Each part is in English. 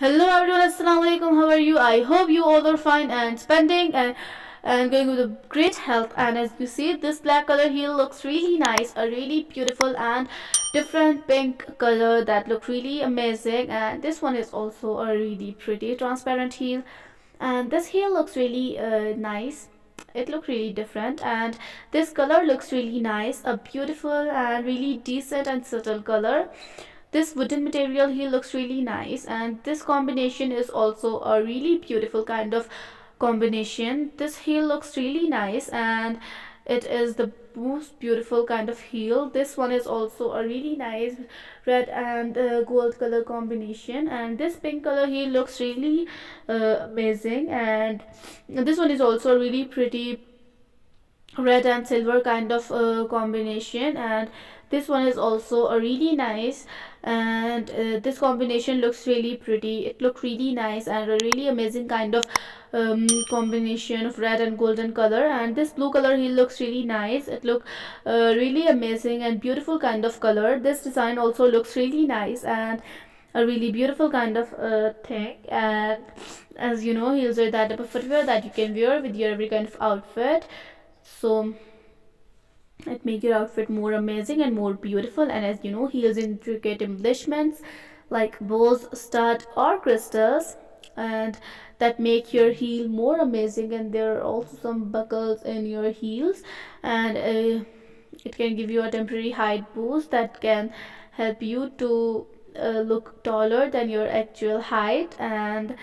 Hello everyone, assalamu alaikum. How are you? I hope you all are fine and spending and going with a great health. And as you see, this black color heel looks really nice, a really beautiful and different pink color that look really amazing. And this one is also a really pretty transparent heel, and this heel looks really nice. It looks really different, and this color looks really nice, a beautiful and really decent and subtle color. This wooden material here looks really nice, and this combination is also a really beautiful kind of combination. This heel looks really nice, and it is the most beautiful kind of heel. This one is also a really nice red and gold color combination, and this pink color heel looks really amazing. And this one is also a really pretty red and silver kind of combination, and this one is also a really nice. And this combination looks really pretty. It looked really nice and a really amazing kind of combination of red and golden color. And this blue color heel looks really nice. It look really amazing and beautiful kind of color. This design also looks really nice and a really beautiful kind of thing. And as you know, heels are that type of footwear that you can wear with your every kind of outfit, so it make your outfit more amazing and more beautiful. And as you know, heels intricate embellishments like bows, stud or crystals, and that make your heel more amazing. And there are also some buckles in your heels, and it can give you a temporary height boost that can help you to look taller than your actual height. And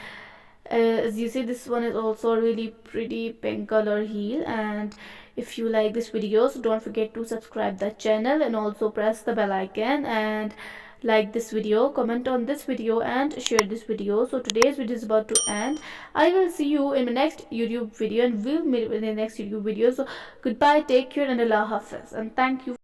as you see, this one is also a really pretty pink color heel. And if you like this video, so don't forget to subscribe the channel and also press the bell icon and like this video, comment on this video and share this video. So today's video is about to end. I will see you in my next YouTube video, and we'll meet in the next YouTube video. So goodbye, take care, and Allah Hafiz, and thank you.